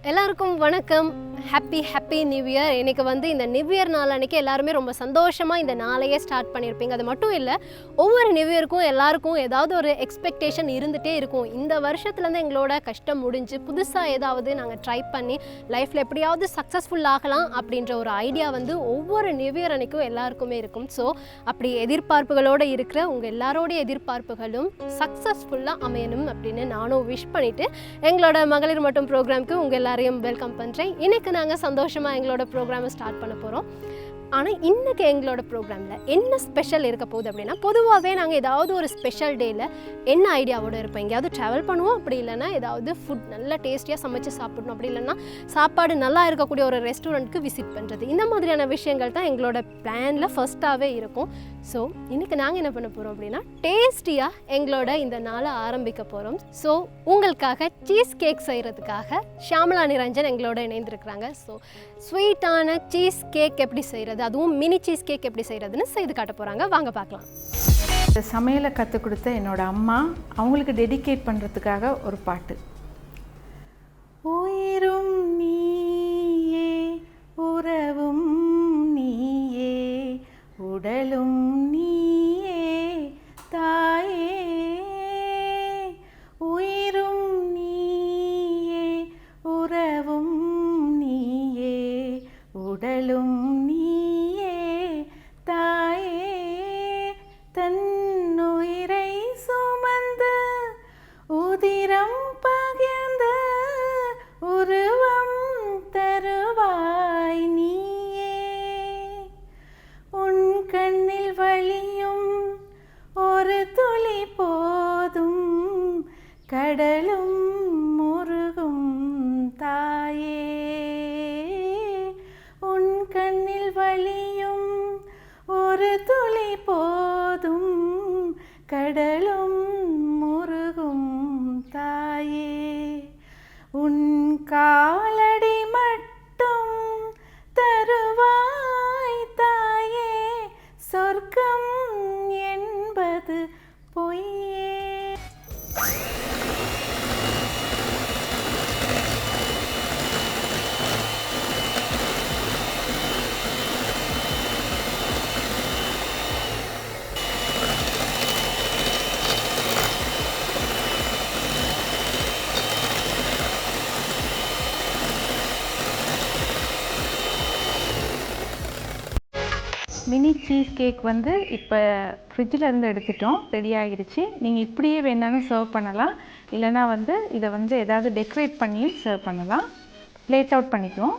எல்லாருக்கும் வணக்கம். Happy new year. இன்றைக்கி இந்த நியூ இயர் நாள் அன்றைக்கி எல்லாருமே ரொம்ப சந்தோஷமாக இந்த நாளையே ஸ்டார்ட் பண்ணியிருப்பீங்க. அது மட்டும் இல்லை, ஒவ்வொரு நியூ இயருக்கும் எல்லாருக்கும் ஏதாவது ஒரு எக்ஸ்பெக்டேஷன் இருந்துகிட்டே இருக்கும். இந்த வருஷத்துலேருந்து எங்களோட கஷ்டம் முடிஞ்சு புதுசாக ஏதாவது நாங்கள் ட்ரை பண்ணி லைஃப்பில் எப்படியாவது சக்ஸஸ்ஃபுல் ஆகலாம் அப்படின்ற ஒரு ஐடியா ஒவ்வொரு நியூ இயர் அன்றைக்கும் எல்லாருக்குமே இருக்கும். ஸோ அப்படி எதிர்பார்ப்புகளோடு இருக்கிற உங்கள் எல்லாரோடைய எதிர்பார்ப்புகளும் சக்ஸஸ்ஃபுல்லாக அமையணும் அப்படின்னு நானும் விஷ் பண்ணிவிட்டு எங்களோட மகளிர் மட்டும் ப்ரோக்ராமுக்கு உங்கள் எல்லாரையும் வெல்கம் பண்ணுறேன். இன்றைக்கி நாங்கள் சந்தோஷமாக எங்களோட ப்ரோக்ராமை ஸ்டார்ட் பண்ண போகிறோம். ஆனால் இன்றைக்கி எங்களோட ப்ரோக்ராமில் என்ன ஸ்பெஷல் இருக்க போகுது அப்படின்னா, பொதுவாகவே நாங்கள் ஏதாவது ஒரு ஸ்பெஷல் டேயில் என்ன ஐடியாவோடு இருப்போம், எங்கேயாவது ட்ராவல் பண்ணுவோம், அப்படி இல்லைன்னா ஏதாவது ஃபுட் நல்லா டேஸ்டியாக சமைச்சு சாப்பிடணும், அப்படி இல்லைன்னா சாப்பாடு நல்லா இருக்கக்கூடிய ஒரு ரெஸ்டாரண்ட்டுக்கு விசிட் பண்ணுறது, இந்த மாதிரியான விஷயங்கள் தான் எங்களோட பிளானில் ஃபர்ஸ்ட்டாகவே இருக்கும். ஸோ இன்றைக்கி நாங்கள் என்ன பண்ண போகிறோம் அப்படின்னா, டேஸ்டியாக எங்களோட இந்த நாளை ஆரம்பிக்க போகிறோம். ஸோ உங்களுக்காக சீஸ் கேக் செய்கிறதுக்காக ஷியாமலா நிரஞ்சன் எங்களோட இணைந்திருக்கிறாங்க. ஸோ ஸ்வீட்டான சீஸ் கேக் எப்படி செய்கிறது, அதுவும் மினி சீஸ் கேக் எப்படி செய்கிறதுன்னு செய்து காட்ட போகிறாங்க. வாங்க பார்க்கலாம். இந்த சமையலை கற்றுக் கொடுத்த என்னோடய அம்மா, அவங்களுக்கு டெடிகேட் பண்ணுறதுக்காக ஒரு பாட்டு. உயிரும் நீயே, உறவும் நீயே, உடலும் நீயே தாயே, உயிரும் நீயே, உறவும் நீயே, உடலும் நீயே தாயே, தன்னுயிரை சுமந்து உதிரம் பகிர்ந்து உருவம் தருவாய் நீயே, உன் கண்ணில் வழியும் ஒரு துளி போதும் கடலும் முருகும் தாயே, உன் கண்ணில் வழியும் ஒரு துளி போதும் கடலும் முருகும் தாயே, உன் காலடி மட்டும் தருவாய் தாயே, சொர்க்கம் என்பது பொய்யே. மினி சீஸ் கேக் இப்போ ஃப்ரிட்ஜில் இருந்து எடுத்துட்டோம், ரெடி ஆகிடுச்சு. நீங்கள் இப்படியே வேணாலும் சர்வ் பண்ணலாம், இல்லைனா இதை ஏதாவது டெக்கரேட் பண்ணியும் சர்வ் பண்ணலாம். பிளேட் அவுட் பண்ணிக்குவோம்.